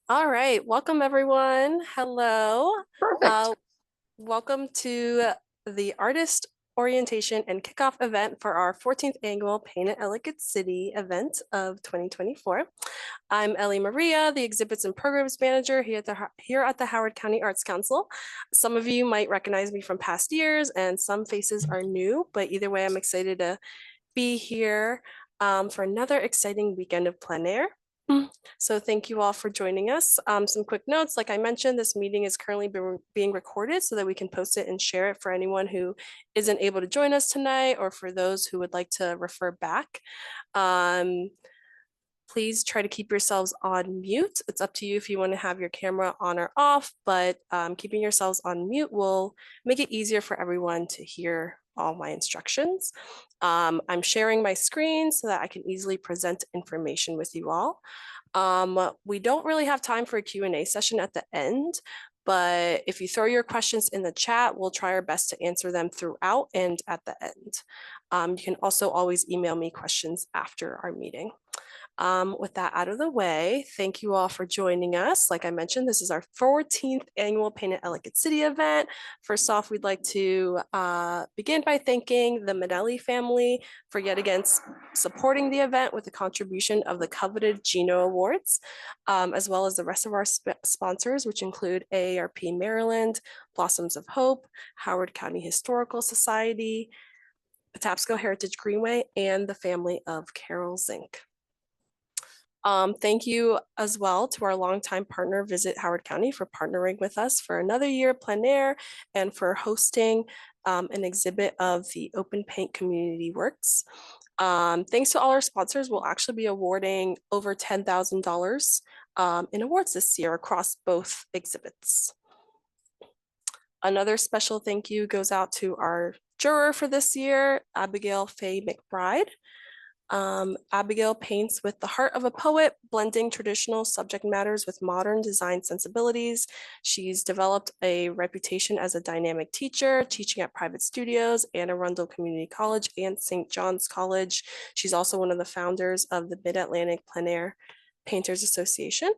All right, welcome everyone. Hello. Perfect. Uh, Welcome to the Artist Orientation and Kickoff event for our 14th annual Paint at Ellicott City event of 2024. I'm Ellie Maria, the Exhibits and Programs Manager here at the Howard County Arts Council. Some of you might recognize me from past years and some faces are new, but either way, I'm excited to be here for another exciting weekend of plein air. So thank you all for joining us. Some quick notes, like I mentioned, this meeting is currently being recorded so that we can post it and share it for anyone who isn't able to join us tonight or for those who would like to refer back. Um, Please try to keep yourselves on mute. It's up to you if you want to have your camera on or off, but keeping yourselves on mute will make it easier for everyone to hear all my instructions. I'm sharing my screen so that I can easily present information with you all. We don't really have time for a Q&A session at the end, but if you throw your questions in the chat, we'll try our best to answer them throughout and at the end. You can also always email me questions after our meeting. With that out of the way, thank you all for joining us. Like I mentioned, this is our 14th annual Paint at Ellicott City event. First off, we'd like to begin by thanking the Minelli family for yet again supporting the event with the contribution of the coveted Gino Awards, as well as the rest of our sponsors, which include AARP Maryland, Blossoms of Hope, Howard County Historical Society, Patapsco Heritage Greenway, and the family of Carol Zink. Thank you as well to our longtime partner, Visit Howard County, for partnering with us for another year plein air and for hosting an exhibit of the Open Paint Community Works. Thanks to all our sponsors, we'll actually be awarding over $10,000 in awards this year across both exhibits. Another special thank you goes out to our juror for this year, Abigail Faye McBride. Abigail paints with the heart of a poet, blending traditional subject matters with modern design sensibilities. She's developed a reputation as a dynamic teacher, teaching at private studios, Anne Arundel Community College and St. John's College. She's also one of the founders of the Mid-Atlantic Plein Air Painters Association.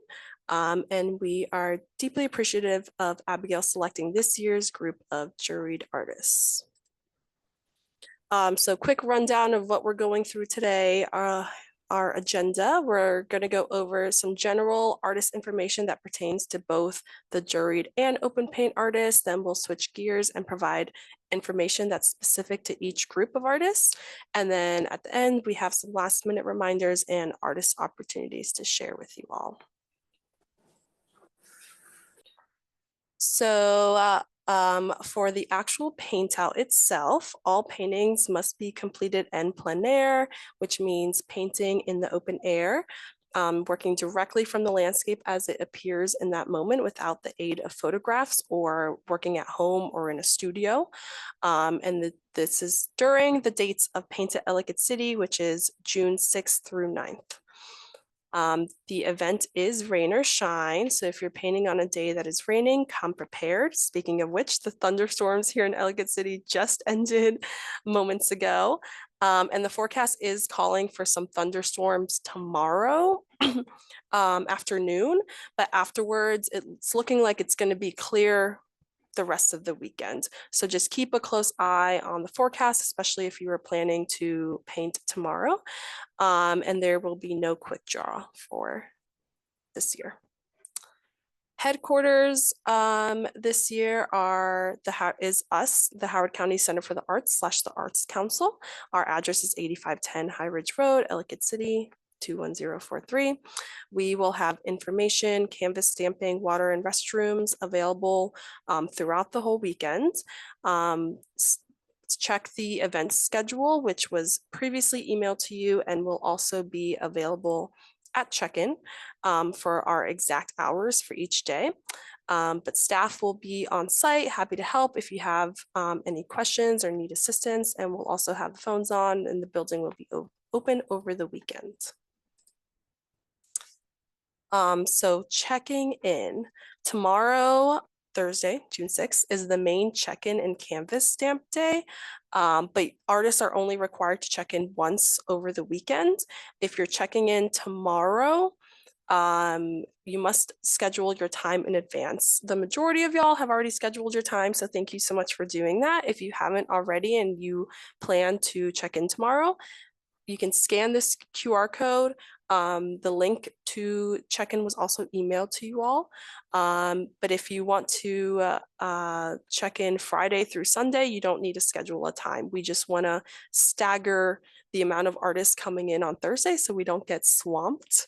And we are deeply appreciative of Abigail selecting this year's group of juried artists. So quick rundown of what we're going through today. Our agenda, we're going to go over some general artist information that pertains to both the juried and open paint artists. Then we'll switch gears and provide information that's specific to each group of artists. And then at the end, we have some last minute reminders and artist opportunities to share with you all. So for the actual paint out itself, all paintings must be completed en plein air, which means painting in the open air, working directly from the landscape as it appears in that moment without the aid of photographs or working at home or in a studio. This is during the dates of Paint at Ellicott City, which is June 6th through 9th. The event is rain or shine, so if you're painting on a day that is raining, come prepared. Speaking of which, the thunderstorms here in Ellicott City just ended moments ago, and the forecast is calling for some thunderstorms tomorrow afternoon, but afterwards it's looking like it's going to be clear the rest of the weekend. So just keep a close eye on the forecast, especially if you are planning to paint tomorrow. And there will be no quick draw for this year. Headquarters this year is us, the Howard County Center for the Arts / the Arts Council. Our address is 8510 High Ridge Road, Ellicott City, 21043. We will have information, canvas stamping, water and restrooms available throughout the whole weekend. Check the event schedule, which was previously emailed to you and will also be available at check-in for our exact hours for each day. But staff will be on site, happy to help if you have any questions or need assistance, and we'll also have the phones on and the building will be open over the weekend. So checking in tomorrow, Thursday, June 6th, is the main check-in and canvas stamp day, but artists are only required to check in once over the weekend. If you're checking in tomorrow, You must schedule your time in advance. The majority of y'all have already scheduled your time, so thank you so much for doing that. If you haven't already and you plan to check in tomorrow, you can scan this QR code. The link to check-in was also emailed to you all. But if you want to check in Friday through Sunday, you don't need to schedule a time. We just want to stagger the amount of artists coming in on Thursday so we don't get swamped.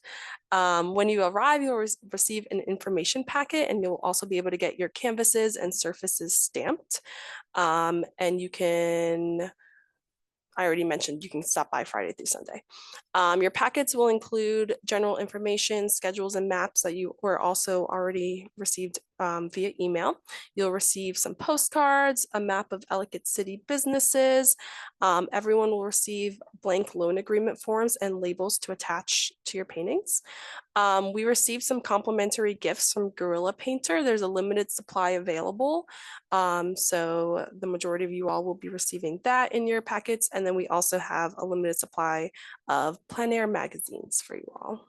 When you arrive, you'll receive an information packet, and you'll also be able to get your canvases and surfaces stamped. And you can, I already mentioned, you can stop by Friday through Sunday. Your packets will include general information, schedules, and maps that you were also already received via email. You'll receive some postcards, a map of Ellicott City businesses. Everyone will receive blank loan agreement forms and labels to attach to your paintings. We received some complimentary gifts from Gorilla Painter. There's a limited supply available. So the majority of you all will be receiving that in your packets. And then we also have a limited supply of plein air magazines for you all.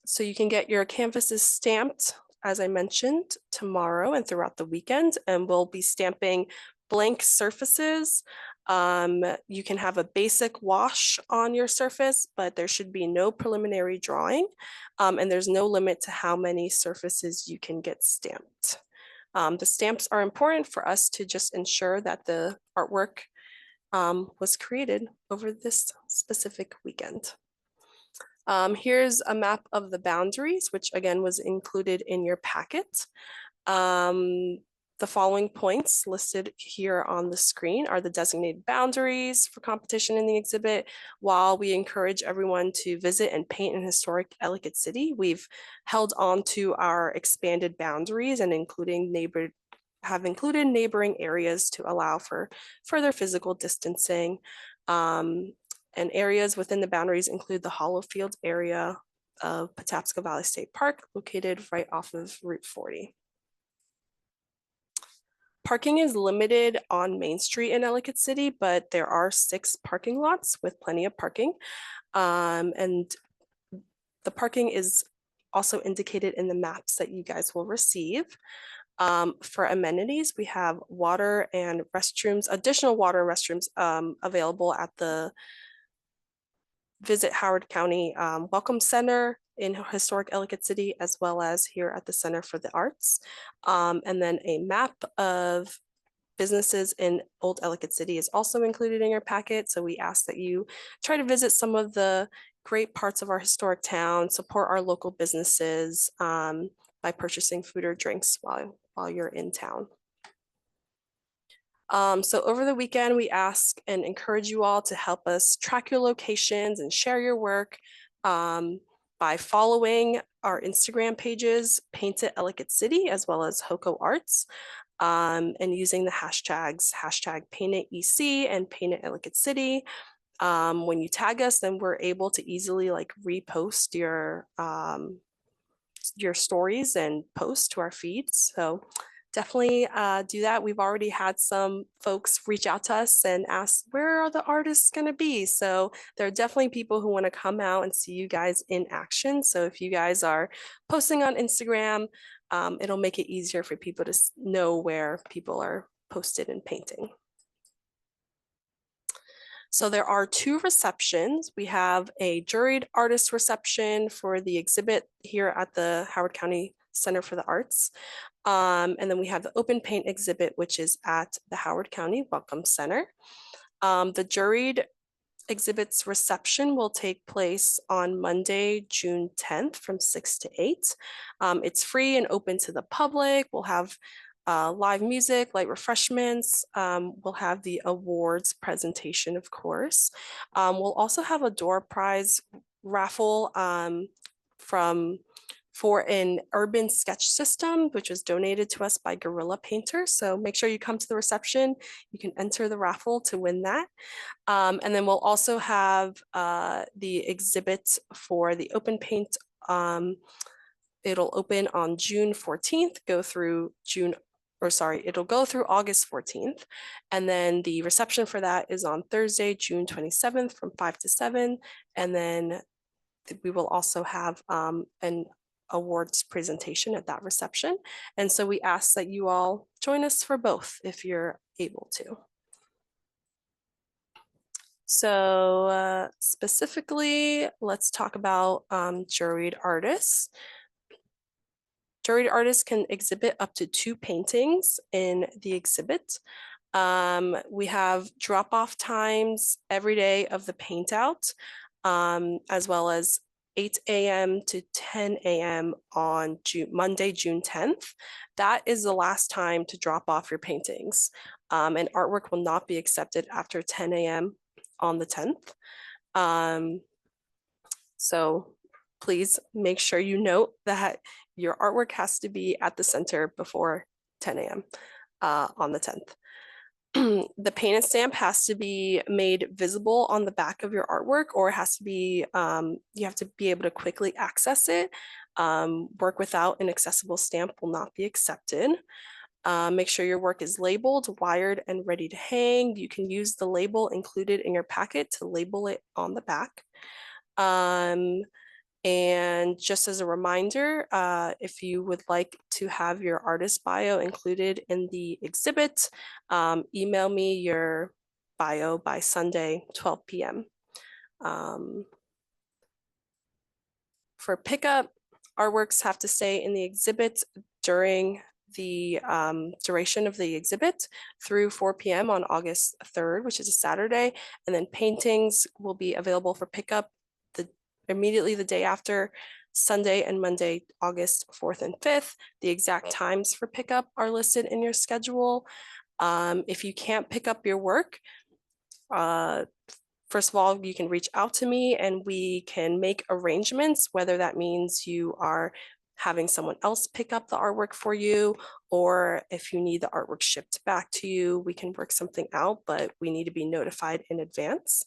So you can get your canvases stamped, as I mentioned, tomorrow and throughout the weekend, and we'll be stamping blank surfaces. You can have a basic wash on your surface, but there should be no preliminary drawing, and there's no limit to how many surfaces you can get stamped. The stamps are important for us to just ensure that the artwork was created over this specific weekend. Here's a map of the boundaries, which again was included in your packet. The following points listed here on the screen are the designated boundaries for competition in the exhibit. While we encourage everyone to visit and paint in historic Ellicott City, we've held on to our expanded boundaries and have included neighboring areas to allow for further physical distancing. And areas within the boundaries include the Hollow Fields area of Patapsco Valley State Park, located right off of Route 40. Parking is limited on Main Street in Ellicott City, but there are 6 parking lots with plenty of parking. And the parking is also indicated in the maps that you guys will receive. For amenities, we have water and restrooms, additional water and restrooms available at the Visit Howard County Welcome Center in historic Ellicott City, as well as here at the Center for the Arts. And then a map of businesses in Old Ellicott City is also included in your packet. So we ask that you try to visit some of the great parts of our historic town, support our local businesses by purchasing food or drinks while you're in town. So over the weekend, we ask and encourage you all to help us track your locations and share your work by following our Instagram pages, Paint It Ellicott City, as well as HOCO Arts, and using the hashtags, #PaintItEC and Paint It Ellicott City. When you tag us, then we're able to easily like repost your stories and post to our feeds. So definitely do that. We've already had some folks reach out to us and ask, where are the artists going to be? So there are definitely people who want to come out and see you guys in action. So if you guys are posting on Instagram, it'll make it easier for people to know where people are posted and painting. So there are 2 receptions. We have a juried artist reception for the exhibit here at the Howard County Center for the Arts. And then we have the open paint exhibit, which is at the Howard County Welcome Center. The juried exhibit's reception will take place on Monday, June 10th from 6 to 8. It's free and open to the public. We'll have live music, light refreshments. We'll have the awards presentation, of course. We'll also have a door prize raffle for an urban sketch system, which was donated to us by Gorilla Painter. So make sure you come to the reception. You can enter the raffle to win that. And then we'll also have the exhibit for the open paint. It'll open on June 14th, go through June it'll go through August 14th. And then the reception for that is on Thursday, June 27th from 5 to 7. And then we will also have an awards presentation at that reception. And so we ask that you all join us for both if you're able to. So specifically, let's talk about juried artists. Juried artists can exhibit up to 2 paintings in the exhibit. We have drop-off times every day of the paint out, as well as 8 a.m. to 10 a.m. on Monday, June 10th. That is the last time to drop off your paintings. And artwork will not be accepted after 10 a.m. on the 10th. So please make sure you note that your artwork has to be at the center before 10 a.m. On the 10th. The painted stamp has to be made visible on the back of your artwork, or it has to be, you have to be able to quickly access it. Work without an accessible stamp will not be accepted. Make sure your work is labeled, wired, and ready to hang. You can use the label included in your packet to label it on the back. And just as a reminder, if you would like to have your artist bio included in the exhibit, email me your bio by Sunday, 12 p.m. For pickup, artworks have to stay in the exhibit during the duration of the exhibit through 4 p.m. on August 3rd, which is a Saturday, and then paintings will be available for pickup immediately the day after, Sunday and Monday, August 4th and 5th. The exact times for pickup are listed in your schedule. If you can't pick up your work, first of all, you can reach out to me and we can make arrangements, whether that means you are having someone else pick up the artwork for you, or if you need the artwork shipped back to you, we can work something out, but we need to be notified in advance.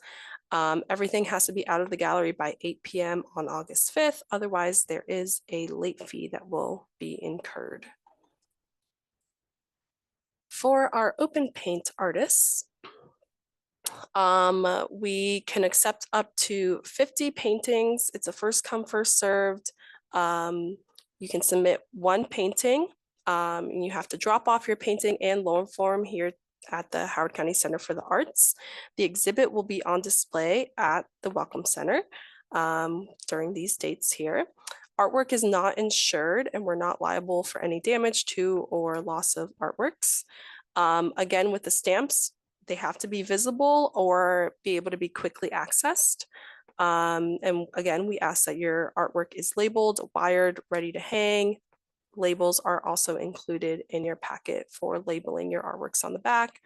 Everything has to be out of the gallery by 8 p.m. on August 5th. Otherwise, there is a late fee that will be incurred. For our open paint artists, we can accept up to 50 paintings. It's a first come, first served. You can submit 1 painting. And you have to drop off your painting and loan form here at the Howard County Center for the Arts. The exhibit will be on display at the Welcome Center during these dates here. Artwork is not insured and we're not liable for any damage to or loss of artworks. Again, with the stamps, they have to be visible or be able to be quickly accessed. And again, we ask that your artwork is labeled, wired, ready to hang. Labels are also included in your packet for labeling your artworks on the back.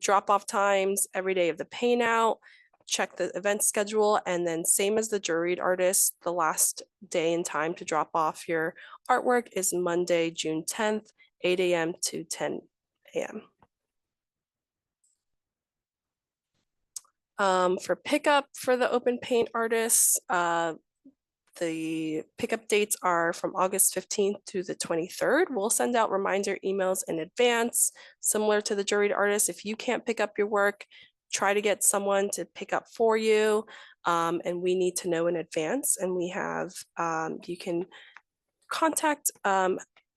Drop-off times every day of the paint out. Check the event schedule, and then same as the juried artist, the last day and time to drop off your artwork is Monday, June 10th, 8 a.m. to 10 a.m. For pickup for the open paint artists, the pickup dates are from August 15th to the 23rd. We'll send out reminder emails in advance, similar to the juried artist. If you can't pick up your work, try to get someone to pick up for you. And we need to know in advance. And we have, you can contact,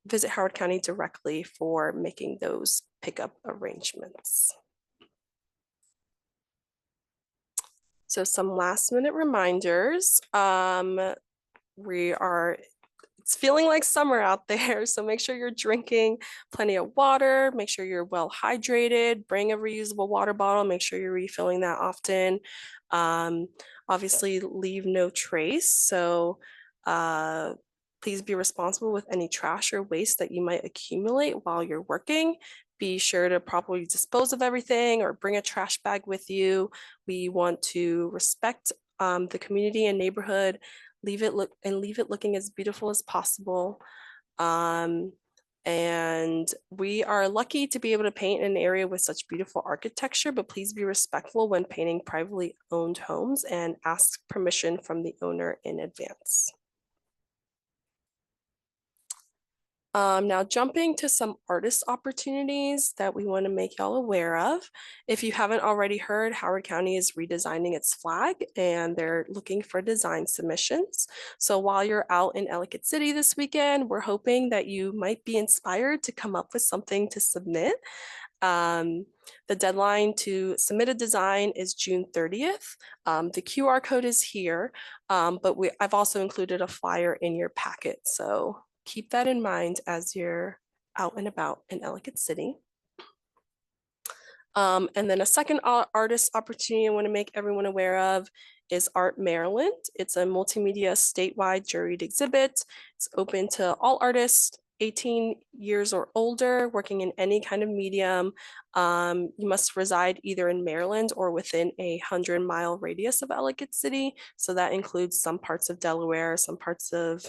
visit Howard County directly for making those pickup arrangements. So some last minute reminders. It's feeling like summer out there, so make sure you're drinking plenty of water, make sure you're well hydrated, bring a reusable water bottle, make sure you're refilling that often. Obviously leave no trace, so please be responsible with any trash or waste that you might accumulate while you're working. Be sure to properly dispose of everything or bring a trash bag with you. We want to respect the community and neighborhood, leave it looking as beautiful as possible. And we are lucky to be able to paint in an area with such beautiful architecture, but please be respectful when painting privately owned homes and ask permission from the owner in advance. Now jumping to some artist opportunities that we want to make y'all aware of. If you haven't already heard, Howard County is redesigning its flag and they're looking for design submissions. So while you're out in Ellicott City this weekend, we're hoping that you might be inspired to come up with something to submit. The deadline to submit a design is June 30th. The QR code is here, but I've also included a flyer in your packet. So keep that in mind as you're out and about in Ellicott City. And then a second artist opportunity I want to make everyone aware of is Art Maryland. It's a multimedia statewide juried exhibit. It's open to all artists 18 years or older working in any kind of medium. You must reside either in Maryland or within a 100-mile radius of Ellicott City. So that includes some parts of Delaware, some parts of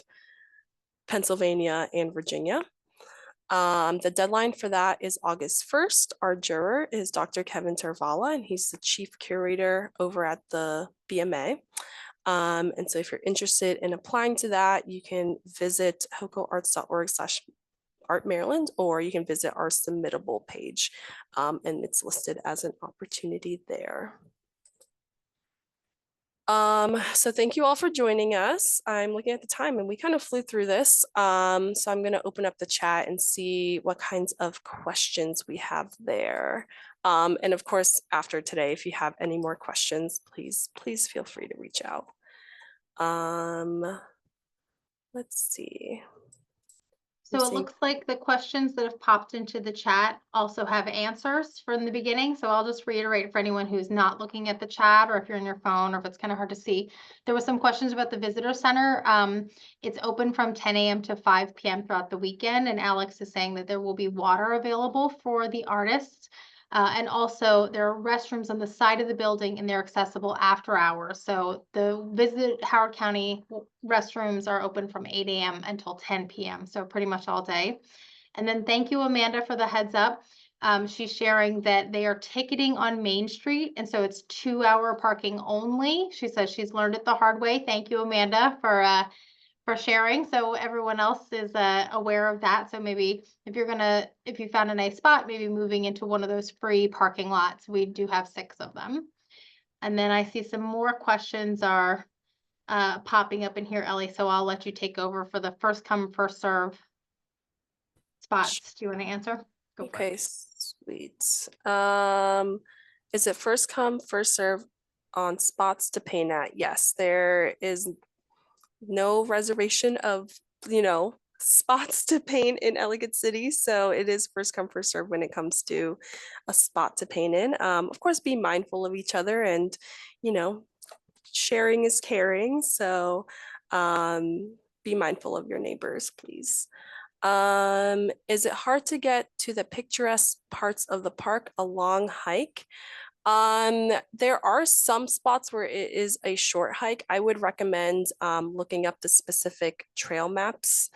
Pennsylvania and Virginia. The deadline for that is August 1st. Our juror is Dr. Kevin Tervala, and he's the chief curator over at the BMA. And so if you're interested in applying to that, you can visit hocoarts.org/artmaryland, or you can visit our submittable page, and it's listed as an opportunity there. So thank you all for joining us. I'm looking at the time and we kind of flew through this. So I'm going to open up the chat and see what kinds of questions we have there. And of course, after today, if you have any more questions, please feel free to reach out. Let's see. So it looks like the questions that have popped into the chat also have answers from the beginning. So I'll just reiterate for anyone who's not looking at the chat, or if you're on your phone, or if it's kind of hard to see. There was some questions about the visitor center. It's open from 10 a.m. to 5 p.m. throughout the weekend. And Alex is saying that there will be water available for the artists. And also there are restrooms on the side of the building and they're accessible after hours. So the Visit Howard County restrooms are open from 8 a.m. until 10 p.m. So pretty much all day. And then thank you, Amanda, for the heads up. She's sharing that they are ticketing on Main Street. And so it's 2-hour parking only. She says she's learned it the hard way. Thank you, Amanda, for sharing, so everyone else is aware of that. So maybe if you found a nice spot, maybe moving into one of those free parking lots. We do have 6 of them. And then I see some more questions are popping up in here, Ellie, so I'll let you take over for the first come, first serve spots. Do you want to answer? Go for it. Sweet. Is it first come, first serve on spots to paint at? Yes, there is no reservation of, spots to paint in Ellicott City. So it is first come, first serve when it comes to a spot to paint in. Of course, be mindful of each other and, sharing is caring. So be mindful of your neighbors, please. Is it hard to get to the picturesque parts of the park a long hike? There are some spots where it is a short hike. I would recommend looking up the specific trail maps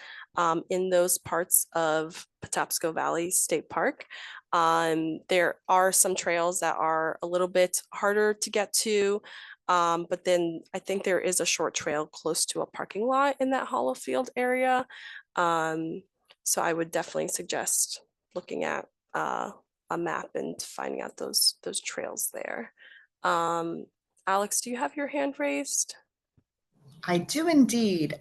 in those parts of Patapsco Valley State Park. There are some trails that are a little bit harder to get to, but then I think there is a short trail close to a parking lot in that Hollow Field area. So I would definitely suggest looking at a map and finding out those trails there. Alex, do you have your hand raised? I do indeed.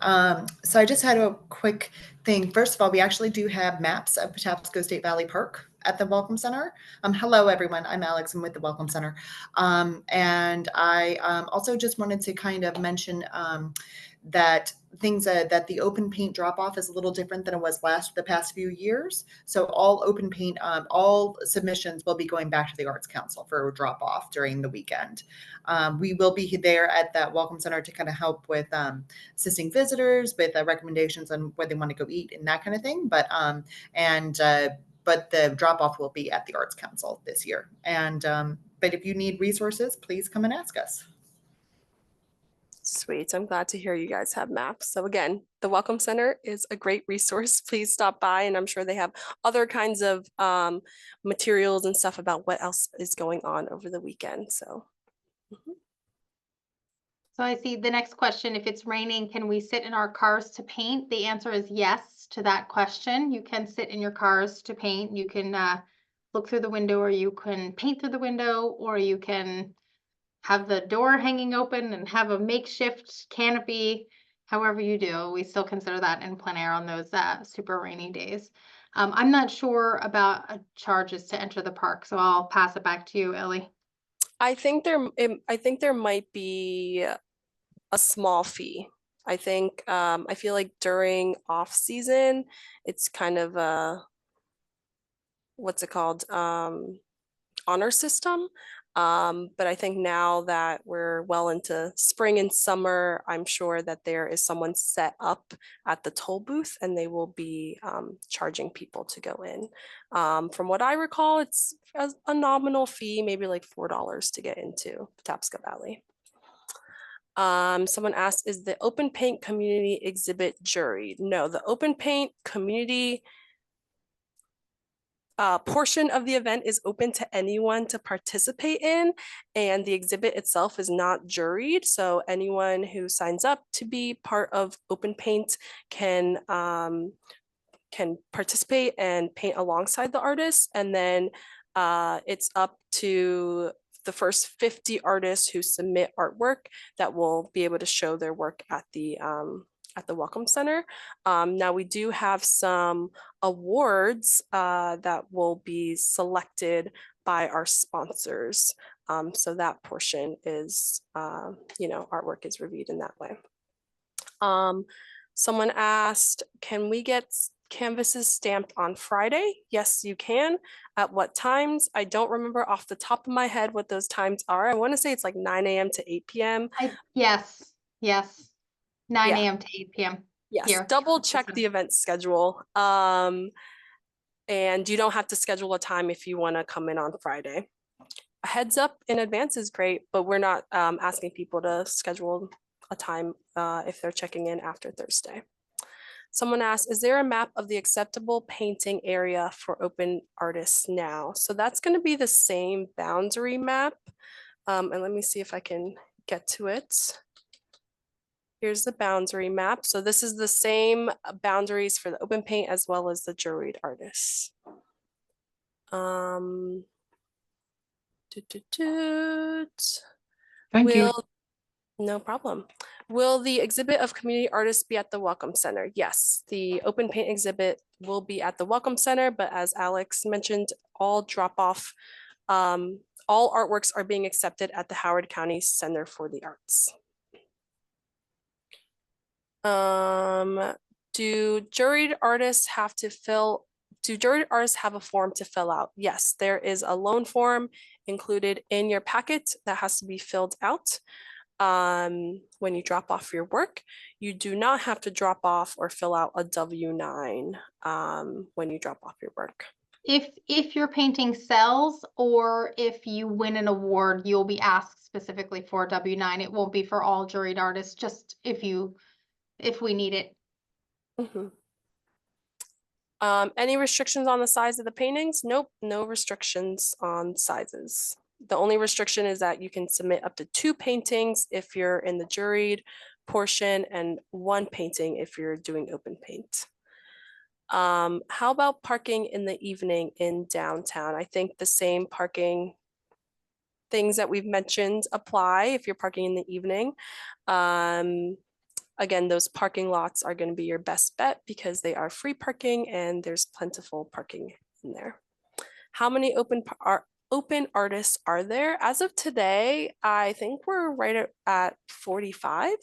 So I just had a quick thing. First of all, we actually do have maps of Patapsco State Valley Park at the Welcome Center. Hello, everyone. I'm Alex. I'm with the Welcome Center. And I also just wanted to kind of mention that things that the open paint drop off is a little different than it was the past few years. So all open paint, all submissions will be going back to the Arts Council for a drop off during the weekend. We will be there at that Welcome Center to kind of help with assisting visitors with recommendations on where they want to go eat and that kind of thing. But the drop off will be at the Arts Council this year. And but if you need resources, please come and ask us. Sweet. I'm glad to hear you guys have maps. So again, the Welcome Center is a great resource. Please stop by, and I'm sure they have other kinds of materials and stuff about what else is going on over the weekend. So So I see the next question, if it's raining, can we sit in our cars to paint? The answer is yes to that question. You can sit in your cars to paint. You can look through the window, or you can paint through the window, or you can have the door hanging open and have a makeshift canopy. However you do, we still consider that in plein air on those super rainy days. I'm not sure about charges to enter the park, so I'll pass it back to you, Ellie. I think there might be a small fee. I feel like during off season, it's kind of a what's it called? Honor system. But I think now that we're well into spring and summer, I'm sure that there is someone set up at the toll booth and they will be charging people to go in. From what I recall, it's a nominal fee, maybe like $4 to get into Patapsco Valley. Someone asked, is the open paint community exhibit juried? No, the open paint community portion of the event is open to anyone to participate in, and the exhibit itself is not juried. So anyone who signs up to be part of open paint can participate and paint alongside the artists, and then it's up to the first 50 artists who submit artwork that will be able to show their work at the Welcome Center. Now we do have some awards that will be selected by our sponsors. So that portion is, artwork is reviewed in that way. Someone asked, can we get canvases stamped on Friday? Yes, you can. At what times? I don't remember off the top of my head what those times are. I want to say it's like 9 a.m. to 8 p.m. Yes. 9 Yeah. a.m. to 8 p.m. Yes, here. double check the event schedule. And you don't have to schedule a time if you want to come in on Friday. A heads up in advance is great, but we're not asking people to schedule a time if they're checking in after Thursday. Someone asked, is there a map of the acceptable painting area for open artists now? So that's going to be the same boundary map. And let me see if I can get to it. Here's the boundary map. So this is the same boundaries for the open paint as well as the juried artists. Thank you. No problem. Will the exhibit of community artists be at the Welcome Center? Yes, the open paint exhibit will be at the Welcome Center, but as Alex mentioned, all drop-off, all artworks are being accepted at the Howard County Center for the Arts. Do juried artists have a form to fill out? Yes, there is a loan form included in your packet that has to be filled out when you drop off your work. You do not have to drop off or fill out a W-9 when you drop off your work. If your painting sells, or if you win an award, you'll be asked specifically for a W-9. It won't be for all juried artists, just if we need it. Mm-hmm. Any restrictions on the size of the paintings? Nope, no restrictions on sizes. The only restriction is that you can submit up to 2 paintings if you're in the juried portion and 1 painting if you're doing open paint. How about parking in the evening in downtown? I think the same parking things that we've mentioned apply if you're parking in the evening. Again, those parking lots are going to be your best bet because they are free parking and there's plentiful parking in there. How many open artists are there? As of today, I think we're right at 45,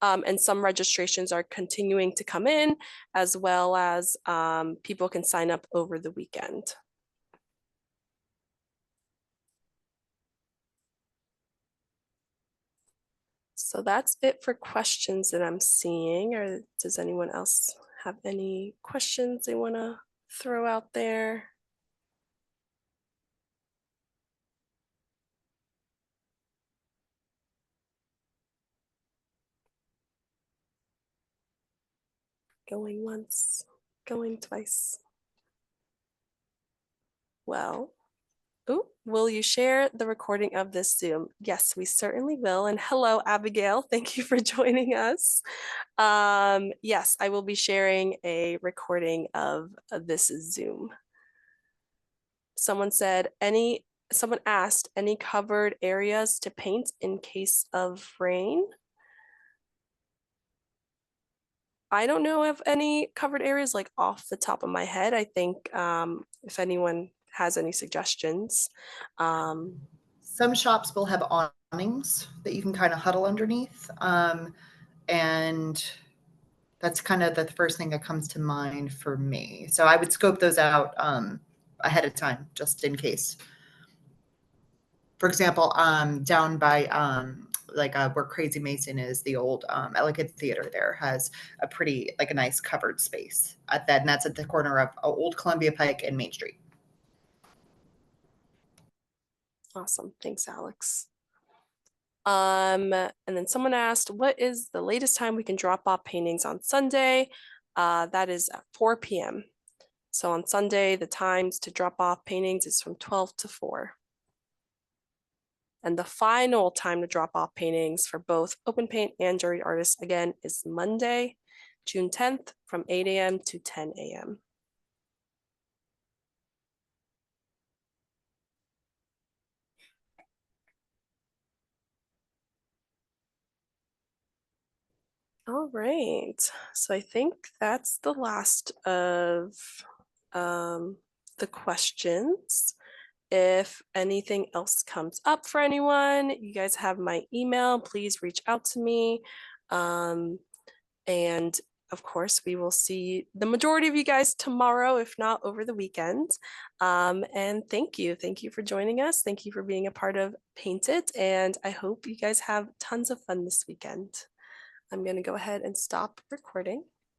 and some registrations are continuing to come in, as well as people can sign up over the weekend. So that's it for questions that I'm seeing. Or does anyone else have any questions they want to throw out there? Going once, going twice. Well, Ooh, will you share the recording of this Zoom? Yes, we certainly will. And hello, Abigail. Thank you for joining us. Yes, I will be sharing a recording of this Zoom. Someone asked, any covered areas to paint in case of rain? I don't know of any covered areas like off the top of my head. I think if anyone has any suggestions. Some shops will have awnings that you can kind of huddle underneath. And that's kind of the first thing that comes to mind for me. So I would scope those out ahead of time, just in case. For example, down by where Crazy Mason is, the old Ellicott Theater there has a pretty, like a nice covered space at that, and that's at the corner of Old Columbia Pike and Main Street. Awesome, thanks, Alex. And then someone asked, what is the latest time we can drop off paintings on Sunday? That is at 4 p.m. So on Sunday, the times to drop off paintings is from 12 to 4. And the final time to drop off paintings for both open paint and juried artists, again, is Monday, June 10th from 8 a.m. to 10 a.m. All right, so I think that's the last of the questions. If anything else comes up for anyone, you guys have my email, please reach out to me. And of course, we will see the majority of you guys tomorrow, if not over the weekend. And thank you for joining us. Thank you for being a part of Paint It. And I hope you guys have tons of fun this weekend. I'm going to go ahead and stop recording.